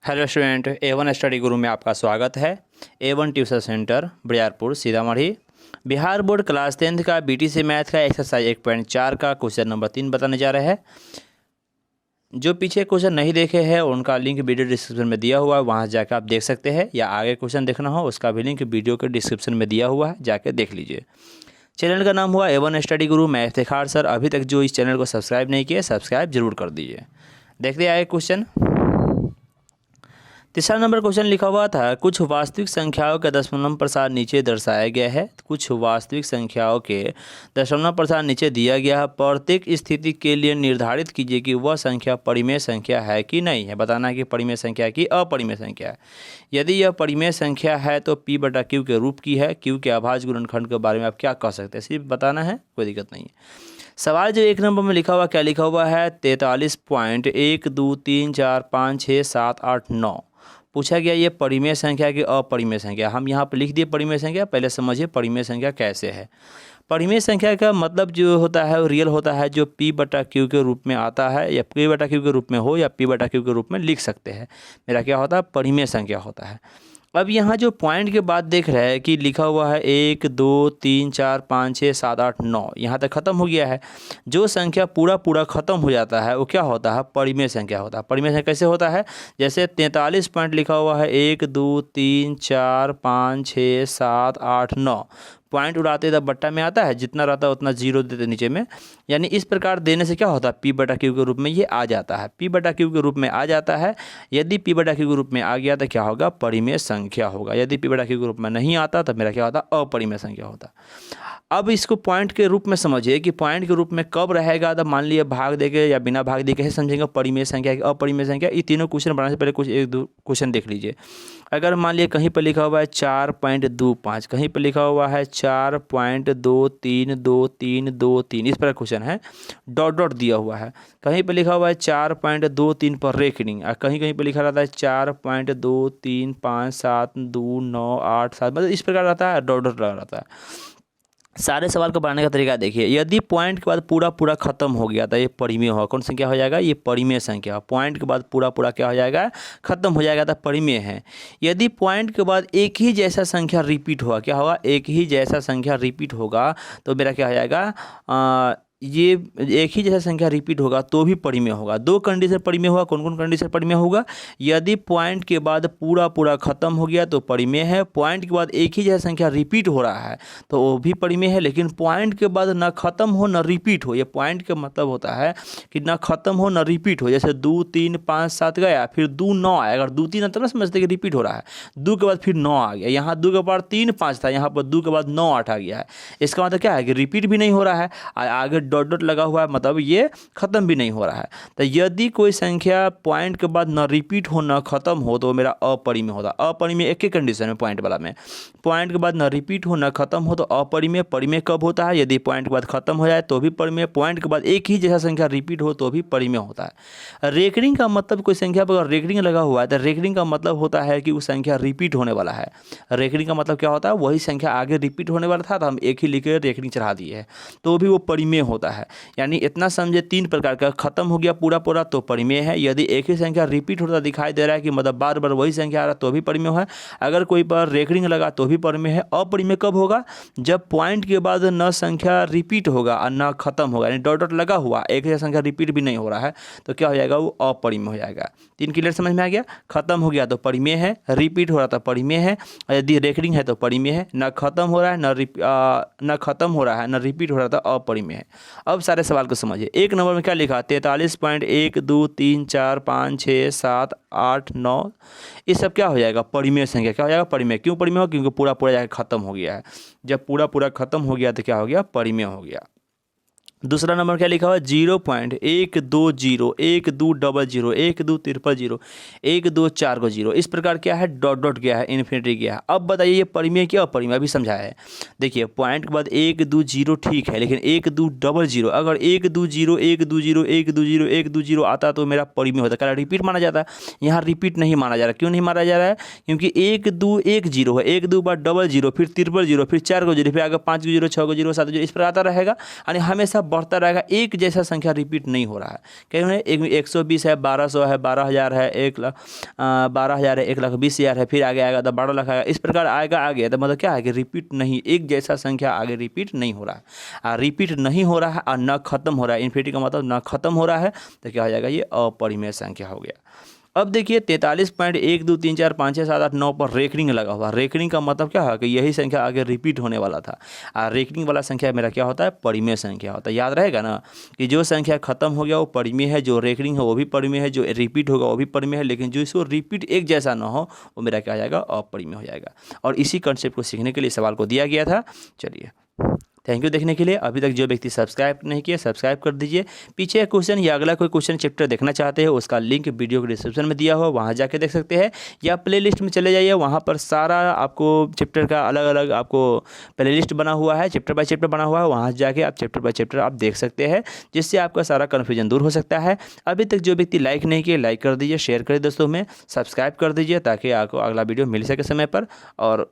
Hello student, A1 study गुरु में आपका स्वागत है। A1 tuition centre Bariyarpur Sitamarhi. Bihar board class 10th का BTC मैथ का एक्सरसाइज 1.4 का क्वेश्चन नंबर 3 बताने जा रहे हैं। जो पीछे क्वेश्चन नहीं देखे हैं उनका लिंक वीडियो डिस्क्रिप्शन में दिया हुआ है, वहाँ जाकर आप देख सकते हैं, या आगे क्वेश्चन देखना हो उसका भी लिंक वीडियो के डिस्क्रिप्शन में दिया हुआ है, जाकर देख लीजिए। चैनल का नाम हुआ A1 स्टडी गुरु, मैं इफ्तिखार सर। अभी तक जो इस चैनल को सब्सक्राइब नहीं किया, सब्सक्राइब जरूर कर दीजिए। देखते आए क्वेश्चन। तीसरा नंबर क्वेश्चन लिखा हुआ था, कुछ वास्तविक संख्याओं के दशमलव प्रसार नीचे दर्शाया गया है। कुछ वास्तविक संख्याओं के दशमलव प्रसार नीचे दिया गया है। प्रत्येक स्थिति के लिए निर्धारित कीजिए कि वह संख्या परिमेय संख्या है कि नहीं है। बताना है कि परिमेय संख्या है कि अपरिमेय संख्या है। यदि यह परिमेय संख्या है तो P/Q के रूप की है। Q के अभाज्य गुणनखंड के बारे में आप क्या कह सकते हैं, सिर्फ बताना है, कोई दिक्कत नहीं है। सवाल जो 1 नंबर में लिखा हुआ, क्या लिखा हुआ है, 43.123456789 पूछा गया ये परिमेय संख्या है कि अपरिमेय संख्या। हम यहाँ पर लिख दिए परिमेय संख्या। पहले समझिए परिमेय संख्या कैसे है। परिमेय संख्या का मतलब जो होता है वो रियल होता है, जो P/Q के रूप में आता है, या P/Q के रूप में हो या P/Q के रूप में लिख सकते हैं। मेरा क्या होता है, परिमेय संख्या होता है। अब यहाँ जो पॉइंट के बाद देख रहे हैं कि लिखा हुआ है 1 2 3 4 5 6 7 8 9, यहाँ तक ख़त्म हो गया है। जो संख्या पूरा ख़त्म हो जाता है वो क्या होता है, परिमेय संख्या होता है। परिमेय संख्या कैसे होता है, जैसे 43 पॉइंट लिखा हुआ है 1 2 3 4 5 6 7 8 9, पॉइंट उड़ाते तब बट्टा में आता है, जितना रहता है उतना जीरो देते नीचे में। यानी इस प्रकार देने से क्या होता है, P/Q के रूप में ये आ जाता है। P/Q के रूप में आ जाता है। यदि P/Q के रूप में आ गया तो क्या होगा, परिमेय संख्या होगा। यदि P/Q के रूप में नहीं आता तो मेरा क्या होता, अपरिमेय संख्या होता। अब इसको पॉइंट के रूप में समझिए कि पॉइंट के रूप में कब रहेगा, तो मान लिया भाग देके या बिना भाग दे कैसे समझेंगे परिमेय संख्या की अपरिमेय संख्या। ये तीनों क्वेश्चन बनाने से पहले कुछ 1-2 क्वेश्चन देख लीजिए। अगर मान लिया कहीं पर लिखा हुआ है 4.25, कहीं पर लिखा हुआ है 4.232323, इस पर क्वेश्चन है, डॉट डॉट दिया हुआ है। कहीं पर लिखा हुआ है 4.23 पर रेकनिंग, और कहीं कहीं पर लिखा रहता है 4.23572987, मतलब इस प्रकार रहता है, डॉट डॉट लगा रहता है। सारे सवाल को बनाने का तरीका देखिए। यदि पॉइंट के बाद पूरा खत्म हो गया तो ये परिमेय होगा। कौन संख्या हो जाएगा, ये परिमेय संख्या। पॉइंट के बाद पूरा क्या हो जाएगा, खत्म हो जाएगा तो परिमेय है। यदि पॉइंट के बाद एक ही जैसा संख्या रिपीट होगा, क्या होगा, एक ही जैसा संख्या रिपीट होगा, तो मेरा क्या हो जाएगा, ये एक ही जैसा संख्या रिपीट होगा तो भी परिमेय होगा। 2 कंडीशन परिमेय होगा। कौन कौन कंडीशन परिमेय होगा, यदि पॉइंट के बाद पूरा खत्म हो गया तो परिमेय है। पॉइंट के बाद एक ही जैसा संख्या रिपीट हो रहा है तो वो भी परिमेय है। लेकिन पॉइंट के बाद ना खत्म हो ना रिपीट हो, ये पॉइंट का मतलब होता है कि ना खत्म हो ना रिपीट हो। जैसे 2 3 5 7 गया, फिर 2 9 आया। अगर 2 3 तब ना समझते कि रिपीट हो रहा है। 2 के बाद फिर 9 आ गया। यहाँ 2 के बाद 3 5 था, यहाँ पर 2 के बाद 9 8 आ गया है। इसका मतलब क्या है कि रिपीट भी नहीं हो रहा है, आगे डॉट डॉट लगा हुआ है, मतलब ये खत्म भी नहीं हो रहा है। तो यदि कोई संख्या पॉइंट के बाद न रिपीट हो न खत्म हो तो मेरा अपरिमेय होता। अपरिमेय एक ही कंडीशन में, पॉइंट वाला में, पॉइंट के बाद न रिपीट हो न खत्म हो तो अपरिमेय। परिमेय कब होता है, यदि पॉइंट के बाद खत्म हो जाए तो भी परिमेय। पॉइंट के बाद एक ही जैसा संख्या रिपीट हो तो भी परिमेय होता है। रेकरिंग का मतलब, कोई संख्या पर अगर रेकरिंग लगा हुआ है तो रेकरिंग का मतलब होता है कि वो संख्या रिपीट होने वाला है। रेकरिंग का मतलब क्या होता है, वही संख्या आगे रिपीट होने वाला था तो हम एक ही लिखकर रेकरिंग चढ़ा दिए है, तो भी वो परिमेय होता है। यानी इतना समझे, 3 प्रकार का, खत्म हो गया पूरा तो परिमेय है। यदि एक ही संख्या रिपीट होता दिखाई दे रहा है कि मतलब बार बार वही संख्या आ रहा तो भी परिमेय है। अगर कोई पर रेकरिंग लगा तो भी परिमेय है। अपरिमेय कब होगा, जब पॉइंट के बाद न संख्या रिपीट होगा और न खत्म होगा, यानी डॉट डॉट लगा हुआ, एक ही संख्या रिपीट भी नहीं हो रहा है, तो क्या हो जाएगा, वो अपरिमेय हो जाएगा। 3 क्लियर समझ में आ गया। खत्म हो गया तो परिमेय है, रिपीट हो रहा तो परिमेय है, यदि रेकरिंग है तो परिमेय है, न खत्म हो रहा है न खत्म हो रहा है, न रिपीट हो रहा तो अपरिमेय है। अब सारे सवाल को समझिए। 1 नंबर में क्या लिखा, 43.1234567 8 9, ये सब क्या हो जाएगा, परिमेय संख्या। क्या हो जाएगा, परिमेय। क्यों परिमेय हो, क्योंकि पूरा जाकर खत्म हो गया है। जब पूरा खत्म हो गया तो क्या हो गया, परिमेय हो गया। दूसरा नंबर क्या लिखा हुआ है, 0.120 1200 1200 124 को 0, इस प्रकार क्या है, डॉट डॉट गया है, इन्फिनिटी गया है। अब बताइए ये परिमेय क्या अपरिमेय, अभी समझाया है। देखिए पॉइंट के बाद 120 ठीक है, लेकिन 1200, अगर 120 120 120 120 आता तो मेरा परिमेय होता, क्या रिपीट माना जाता है। यहाँ रिपीट नहीं माना जा रहा। क्यों नहीं माना जा रहा है, क्योंकि 1-2-1-0 है, 1-2 बार 00, फिर 000, फिर 4 को 0, फिर आगे 5 को 0 6 को 0 7 को 0, इस पर आता रहेगा। यानी हमेशा बढ़ता रहेगा, एक जैसा संख्या रिपीट नहीं हो रहा है। कहीं 120 है, 1200 है, 12,000 है, 12,000 है, 1,20,000 है, फिर आगे आएगा तो 12 लाख आएगा, इस प्रकार आएगा आगे। तो मतलब क्या है कि रिपीट नहीं, एक जैसा संख्या आगे रिपीट नहीं हो रहा है। रिपीट नहीं हो रहा है और न खत्म हो रहा है, इन्फिनिटी का मतलब न खत्म हो रहा है, तो क्या हो जाएगा, ये अपरिमेय संख्या हो गया। अब देखिए 43.1 2 3 4 5 6 7 8 9 पर रेकरिंग लगा हुआ। रेकरिंग का मतलब क्या है कि यही संख्या आगे रिपीट होने वाला था। रेकरिंग वाला संख्या मेरा क्या होता है, परिमेय संख्या होता है। याद रहेगा ना कि जो संख्या खत्म हो गया वो परिमेय है, जो रेकरिंग है वो भी परिमेय है, जो रिपीट होगा वो भी परिमेय है, लेकिन जो इसको रिपीट एक जैसा ना हो वो मेरा क्या हो जाएगा, अपरिमेय हो जाएगा। और इसी कंसेप्ट को सीखने के लिए सवाल को दिया गया था। चलिए, थैंक यू देखने के लिए। अभी तक जो व्यक्ति सब्सक्राइब नहीं किया सब्सक्राइब कर दीजिए। पीछे क्वेश्चन या अगला कोई क्वेश्चन चैप्टर देखना चाहते हैं उसका लिंक वीडियो के डिस्क्रिप्शन में दिया हुआ, वहाँ जाके देख सकते हैं, या प्लेलिस्ट में चले जाइए, वहाँ पर सारा आपको चैप्टर का अलग अलग आपको प्लेलिस्ट बना हुआ है, चैप्टर बाय चैप्टर बना हुआ है, वहाँ जाके आप चैप्टर बाय चैप्टर आप देख सकते हैं, जिससे आपका सारा कन्फ्यूजन दूर हो सकता है। अभी तक जो व्यक्ति लाइक नहीं किए लाइक कर दीजिए, शेयर करें दोस्तों में, सब्सक्राइब कर दीजिए ताकि आपको अगला वीडियो मिल सके समय पर। और